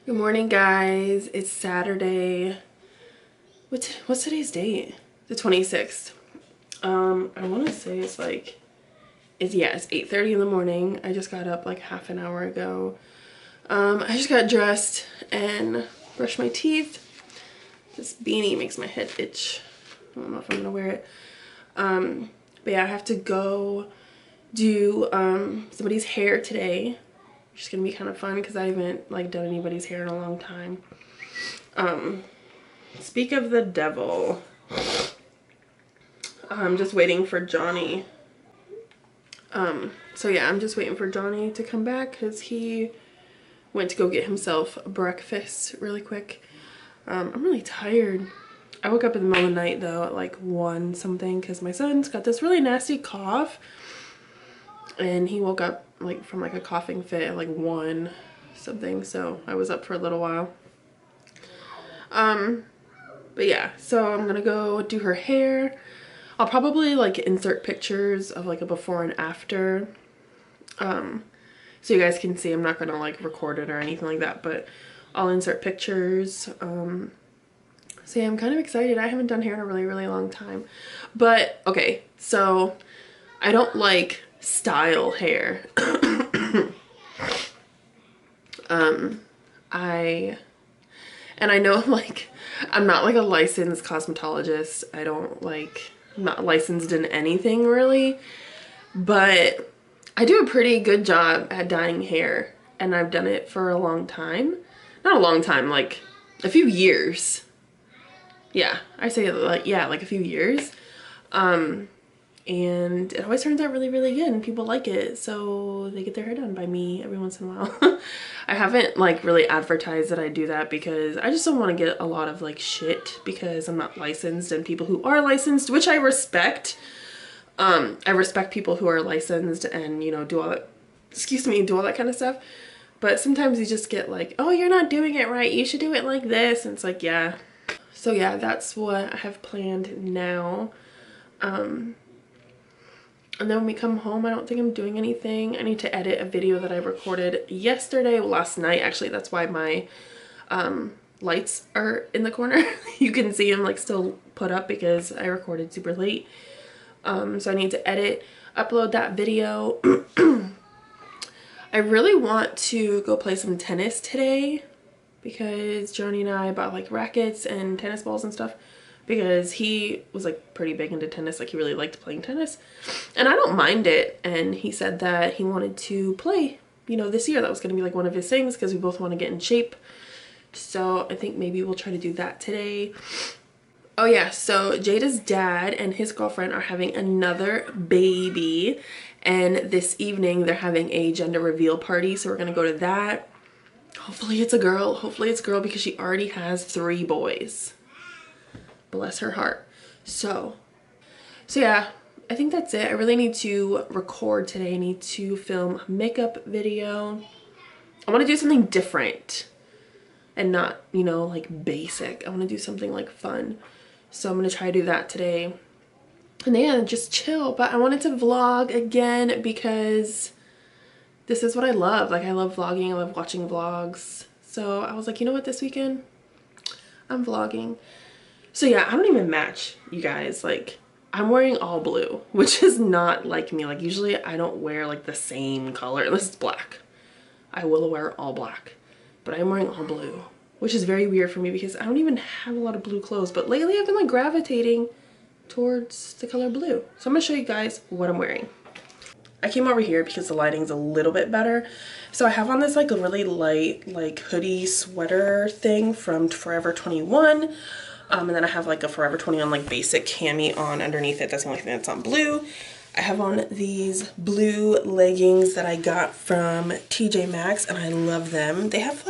Good morning, guys. It's Saturday. What's today's date? The 26th. I want to say it's 8:30 in the morning. I just got up like half an hour ago. I just got dressed and brushed my teeth. This beanie makes my head itch. I don't know if I'm gonna wear it. But yeah, I have to go do somebody's hair today. It's gonna be kind of fun because I haven't done anybody's hair in a long time. Speak of the devil, I'm just waiting for Johnny. So yeah, I'm just waiting for Johnny to come back because he went to go get himself breakfast really quick. I'm really tired. I woke up in the middle of the night though at like 1 something because my son's got this really nasty cough, and he woke up from a coughing fit at 1 something, so I was up for a little while. But yeah, so I'm gonna go do her hair. I'll probably insert pictures of a before and after, so you guys can see. I'm not gonna record it or anything like that, but I'll insert pictures. So yeah, I'm kind of excited. I haven't done hair in a really long time. But okay, so I don't style hair. I know I'm not a licensed cosmetologist. I'm not licensed in anything really, but I do a pretty good job at dyeing hair, and I've done it for a long time. Not a long time, a few years. Yeah, I say a few years. And it always turns out really good, and people like it, so they get their hair done by me every once in a while. I haven't really advertised that I do that because I just don't want to get a lot of shit because I'm not licensed, and people who are licensed, which I respect. I respect people who are licensed and do all that, do all that kind of stuff. But sometimes you just get oh, you're not doing it right, you should do it like this, and it's yeah. So yeah, that's what I have planned now. And then when we come home, I don't think I'm doing anything. I need to edit a video that I recorded last night. Actually, that's why my lights are in the corner. You can see them still put up because I recorded super late. So I need to edit, upload that video. I really want to go play some tennis today because Johnny and I bought rackets and tennis balls and stuff, because he was pretty big into tennis. He really liked playing tennis, and I don't mind it. And he said that he wanted to play, this year. That was going to be one of his things because we both want to get in shape. So I think maybe we'll try to do that today. Oh yeah, so Jada's dad and his girlfriend are having another baby, and this evening they're having a gender reveal party, so we're going to go to that. Hopefully it's a girl. Hopefully it's a girl because she already has 3 boys. Bless her heart. So yeah, I think that's it. I really need to record today. I need to film a makeup video. I want to do something different and not, basic. I want to do something fun. So I'm going to try to do that today. And then just chill. But I wanted to vlog again because this is what I love. I love vlogging. I love watching vlogs. So I was you know what, this weekend I'm vlogging. So yeah, I don't even match, you guys. I'm wearing all blue, which is not like me. Usually I don't wear the same color unless it's black. I will wear all black, but I'm wearing all blue, which is very weird for me because I don't even have a lot of blue clothes. But lately I've been gravitating towards the color blue. So I'm gonna show you guys what I'm wearing. I came over here because the lighting's a little bit better. So I have on this a really light hoodie sweater thing from Forever 21. And then I have a Forever 21 basic cami on underneath it. That's the only thing that's on blue. I have on these blue leggings that I got from TJ Maxx, and I love them. They have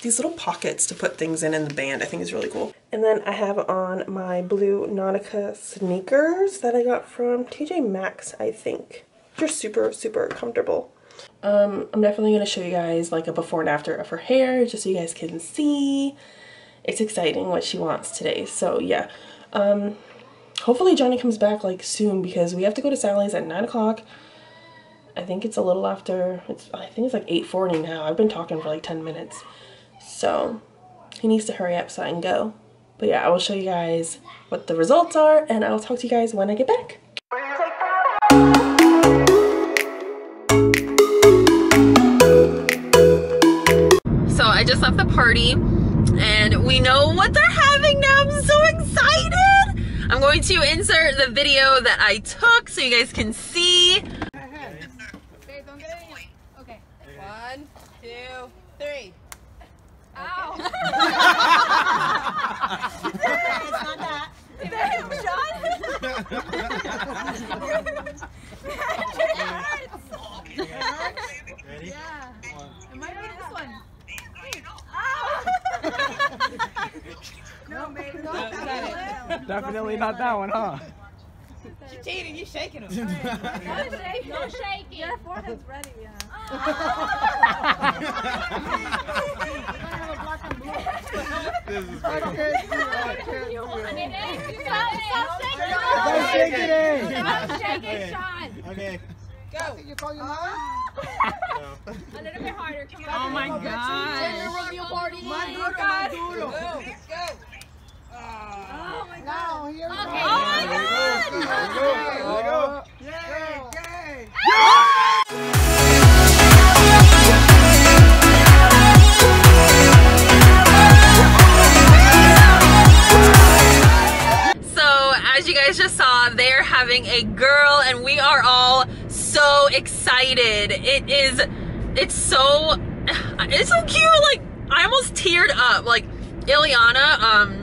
these little pockets to put things in the band. I think it's really cool. And then I have on my blue Nautica sneakers that I got from TJ Maxx, I think. They're super comfortable. I'm definitely going to show you guys a before and after of her hair just so you guys can see. It's exciting what she wants today. So yeah, hopefully Johnny comes back soon because we have to go to Sally's at 9 o'clock. I think it's a little after, I think it's 8:40 now. I've been talking for 10 minutes. So he needs to hurry up so I can go. But yeah, I will show you guys what the results are, and I will talk to you guys when I get back. So I just left the party and we know what they're having now. I'm so excited. I'm going to insert the video that I took so you guys can see. Okay. 1, 2, 3. Ow. It's not that. Damn, Sean. Ready? Yeah. It might be this one. No, baby. Definitely not that one, huh? She cheating. You shaking him. No shaking. Your forehead's ready, yeah. This is crazy. Stop shaking it. Stop shaking, Sean. Okay. Go. You call your mom? A little bit harder. Come on. Oh my God. My God. Go. Oh my God. Now, here we go. Okay. Oh my God. There we go. Yay! So as you guys just saw, they're having a girl and we are all so excited. It's so cute. Like, I almost teared up. Like, Ileana,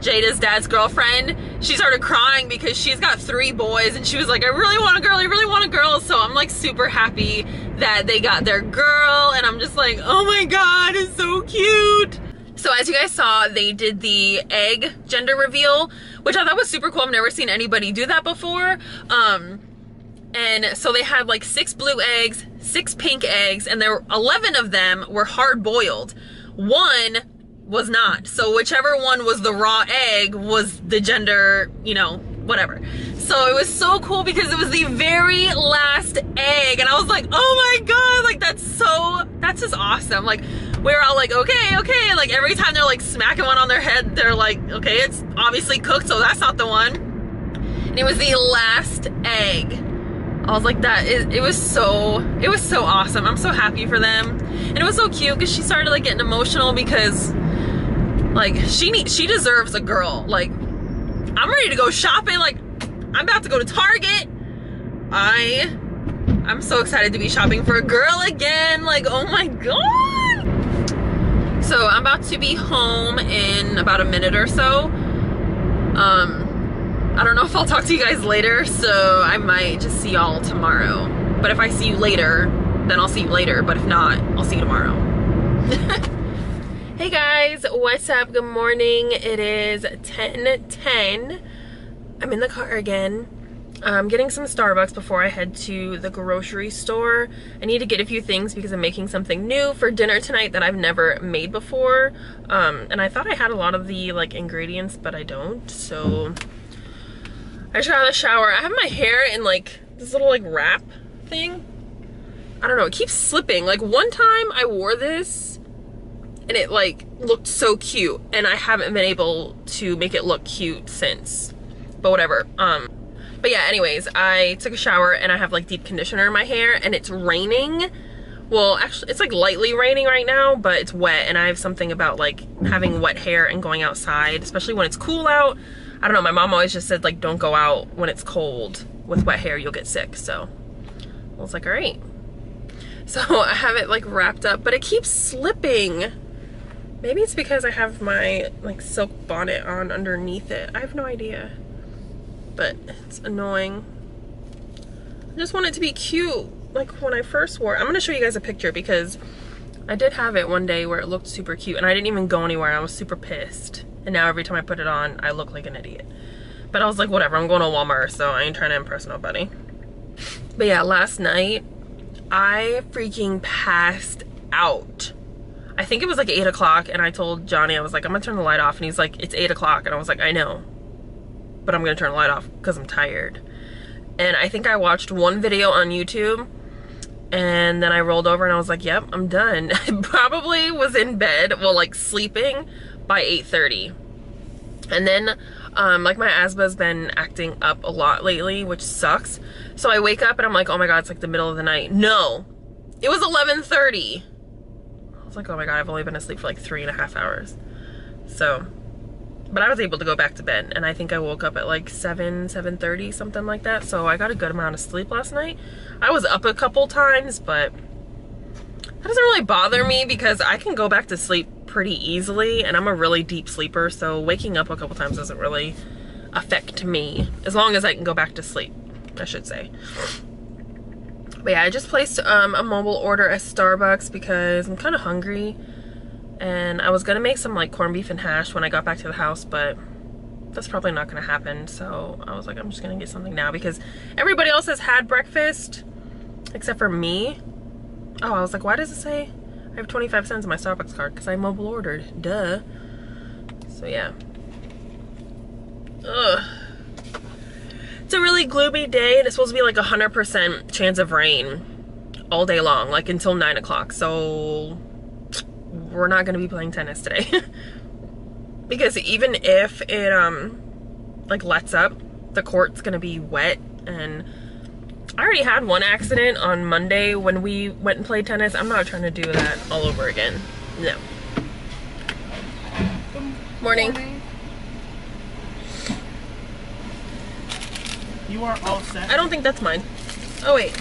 Jada's dad's girlfriend, she started crying because she's got 3 boys and she was like, I really want a girl, I really want a girl. So I'm like super happy that they got their girl and I'm just like, oh my God, it's so cute. So as you guys saw, they did the egg gender reveal, which I thought was super cool. I've never seen anybody do that before. And so they had like 6 blue eggs, 6 pink eggs, and there were 11 of them were hard boiled. 1 was not. So whichever one was the raw egg was the gender, you know, whatever. So it was so cool because it was the very last egg and I was like, oh my God, like that's just awesome. Like, we're all like, okay, like every time they're like smacking one on their head, they're like, okay, it's obviously cooked, so that's not the one. And it was the last egg. I was like, it was so awesome. I'm so happy for them. And it was so cute because she started like getting emotional because like she deserves a girl. Like, I'm ready to go shopping. Like, I'm about to go to Target. I'm so excited to be shopping for a girl again. Like, oh my God. So I'm about to be home in about a minute or so. I don't know if I'll talk to you guys later, so I might just see y'all tomorrow. But if I see you later, then I'll see you later. But if not, I'll see you tomorrow. Hey guys, what's up? Good morning. It is 10:10. I'm in the car again. I'm getting some Starbucks before I head to the grocery store. I need to get a few things because I'm making something new for dinner tonight that I've never made before. And I thought I had a lot of the like ingredients, but I don't. So I just got out of the shower. I have my hair in like this little like wrap thing. I don't know, it keeps slipping. Like one time I wore this and it like looked so cute and I haven't been able to make it look cute since. But whatever. But yeah, anyways, I took a shower and I have like deep conditioner in my hair and it's raining. Well, actually, it's like lightly raining right now, but it's wet and I have something about like having wet hair and going outside, especially when it's cool out. I don't know, my mom always just said like, don't go out when it's cold with wet hair, you'll get sick. So I was like, all right. So I have it like wrapped up, but it keeps slipping. Maybe it's because I have my like silk bonnet on underneath it. I have no idea. But it's annoying. I just want it to be cute, like when I first wore it. I'm gonna show you guys a picture because I did have it one day where it looked super cute and I didn't even go anywhere. I was super pissed. And now every time I put it on, I look like an idiot. But I was like, whatever, I'm going to Walmart, so I ain't trying to impress nobody. But yeah, last night, I freaking passed out. I think it was like 8 o'clock and I told Johnny, I was like, I'm gonna turn the light off. And he's like, it's 8 o'clock. And I was like, I know. But I'm gonna turn the light off because I'm tired. And I think I watched one video on YouTube And then I rolled over and I was like, yep, I'm done. I probably was in bed, well, like sleeping by 8:30. And then like my asthma's been acting up a lot lately, which sucks. So I wake up and I'm like, oh my God, it's like the middle of the night. No, it was 11:30. I was like, oh my God, I've only been asleep for like 3.5 hours. So, but I was able to go back to bed, and I think I woke up at like 7:30, something like that. So I got a good amount of sleep last night. I was up a couple times, but that doesn't really bother me because I can go back to sleep pretty easily, and I'm a really deep sleeper, so waking up a couple times doesn't really affect me, as long as I can go back to sleep, I should say. But yeah, I just placed a mobile order at Starbucks because I'm kind of hungry, and I was gonna make some like corned beef and hash when I got back to the house, but that's probably not gonna happen. So I was like, I'm just gonna get something now because everybody else has had breakfast except for me. Oh, I was like, why does it say I have 25 cents in my Starbucks card? Because I mobile ordered, duh. So yeah. Ugh. It's a really gloomy day, and it's supposed to be like 100% chance of rain all day long, like until 9 o'clock. So we're not gonna be playing tennis today. Because even if it like lets up, the court's gonna be wet, and I already had one accident on Monday when we went and played tennis. I'm not trying to do that all over again. No. Morning. You are all set. I don't think that's mine. Oh wait.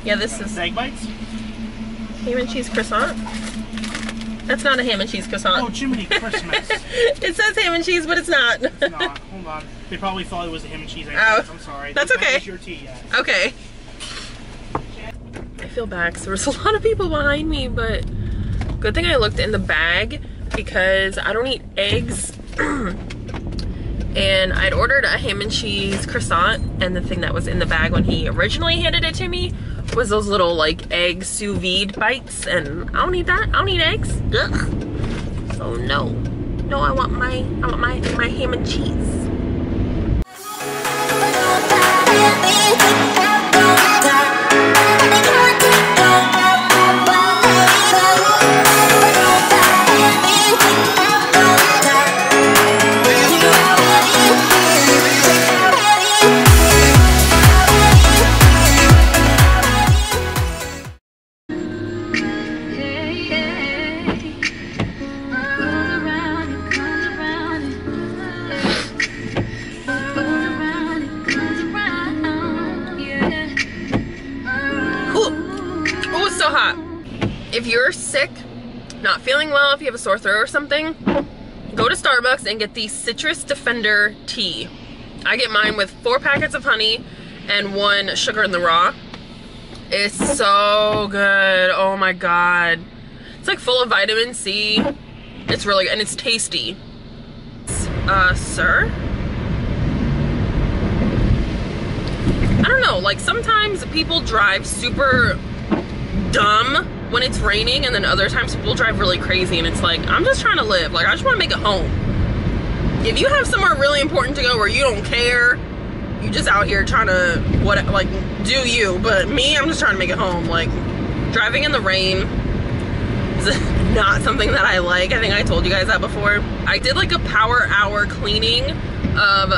Yeah, this is Egg bites? ham and cheese croissant. That's not a ham and cheese croissant. Oh, Jiminy Christmas. It says ham and cheese, but it's not. It's not. Hold on. They probably thought it was a ham and cheese egg Oh, bites. I'm sorry. that's Don't okay. use your tea yet. Okay. I feel bad because there was a lot of people behind me, but good thing I looked in the bag because I don't eat eggs. And I'd ordered a ham and cheese croissant, and the thing that was in the bag when he originally handed it to me was those little like egg sous vide bites, and I don't eat that. I don't eat eggs. Ugh. So no. No, I want my ham and cheese. If you're sick, not feeling well, if you have a sore throat or something, go to Starbucks and get the Citrus Defender tea. I get mine with 4 packets of honey and 1 sugar in the raw. It's so good. Oh my God. It's like full of vitamin C. It's really good, and it's tasty. Sir? I don't know, like sometimes people drive super dumb when it's raining, and then other times people drive really crazy, and it's like, I'm just trying to live. Like, I just want to make it home. If you have somewhere really important to go where you don't care, you just out here trying to, like, do you. But me, I'm just trying to make it home. Like, driving in the rain is not something that I like. I think I told you guys that before. I did like a power hour cleaning of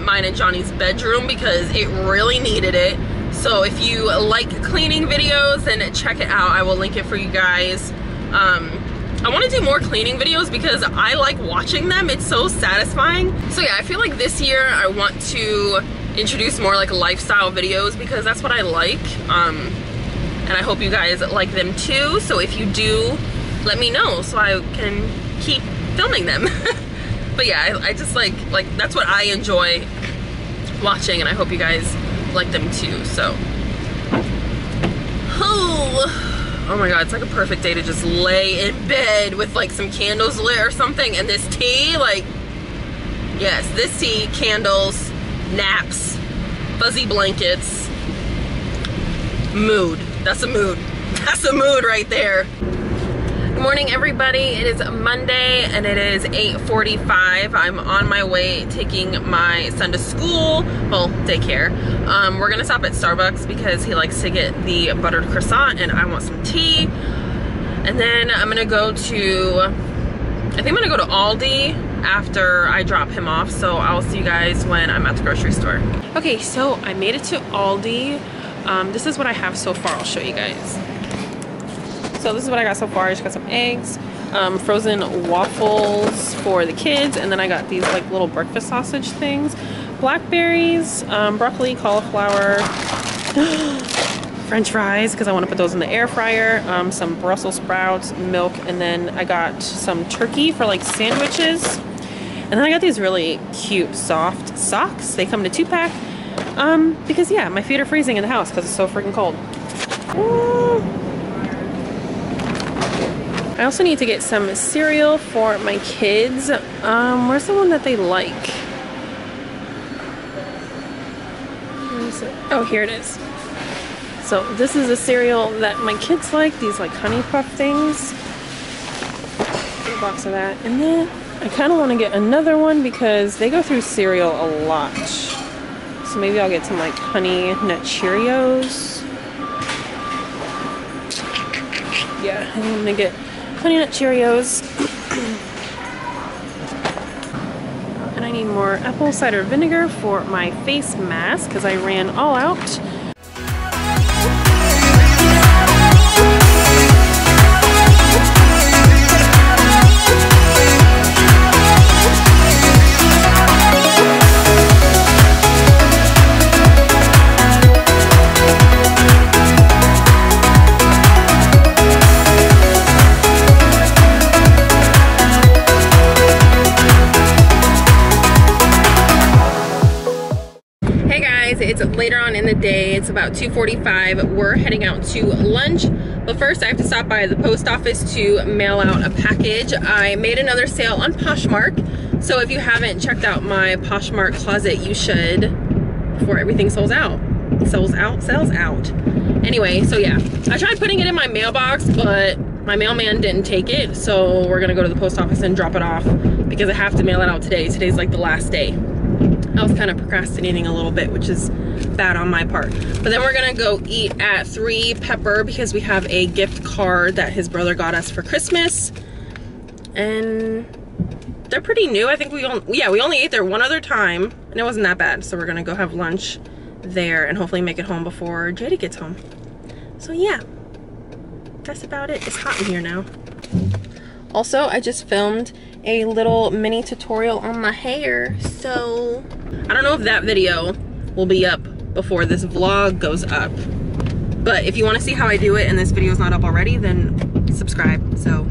mine and Johnny's bedroom because it really needed it. So if you like cleaning videos, then check it out. I will link it for you guys. I want to do more cleaning videos because I like watching them. It's so satisfying. So yeah, I feel like this year I want to introduce more like lifestyle videos because that's what I like. And I hope you guys like them too. So if you do, let me know so I can keep filming them. But yeah, I just like that's what I enjoy watching, and I hope you guys like them too. So oh my God, it's like a perfect day to just lay in bed with like some candles lit or something, and this tea, like, yes, this tea, candles, naps, fuzzy blankets, mood. That's a mood. That's a mood right there. morning, everybody. It is Monday and it is 8:45. I'm on my way taking my son to school, well, daycare. We're gonna stop at Starbucks because he likes to get the buttered croissant and I want some tea. And then I'm gonna go to, I think I'm gonna go to Aldi after I drop him off. So I'll see you guys when I'm at the grocery store. Okay, so I made it to Aldi. This is what I have so far. I'll show you guys. So this is what I got so far. I just got some eggs, frozen waffles for the kids, and then I got these like little breakfast sausage things, blackberries, broccoli, cauliflower, French fries because I want to put those in the air fryer, some Brussels sprouts, milk, and then I got some turkey for like sandwiches. And then I got these really cute soft socks. They come in a 2-pack because yeah, my feet are freezing in the house because it's so freaking cold. I also need to get some cereal for my kids. Where's the one that they like? Where is it? Oh, here it is. So this is a cereal that my kids like, these like honey puff things. A box of that. And then I kind of want to get another one because they go through cereal a lot. So maybe I'll get some like honey nut Cheerios. Yeah, I'm gonna get honey nut Cheerios. And I need more apple cider vinegar for my face mask because I ran all out. It's later on in the day. It's about 2:45. We're heading out to lunch, but first I have to stop by the post office to mail out a package. I made another sale on Poshmark, so if you haven't checked out my Poshmark closet, you should before everything sells out. Sells out. Anyway, so yeah, I tried putting it in my mailbox, but my mailman didn't take it, so we're gonna go to the post office and drop it off because I have to mail it out today. Today's like the last day. I was kind of procrastinating a little bit, which is bad on my part. But then we're gonna go eat at 3 Pepper because we have a gift card that his brother got us for Christmas. And they're pretty new. I think we only ate there one other time and it wasn't that bad. So we're gonna go have lunch there and hopefully make it home before Jada gets home. So yeah, that's about it. It's hot in here now. Also, I just filmed a little mini tutorial on my hair, so I don't know if that video will be up before this vlog goes up, but if you want to see how I do it and this video is not up already, then subscribe so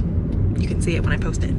you can see it when I post it.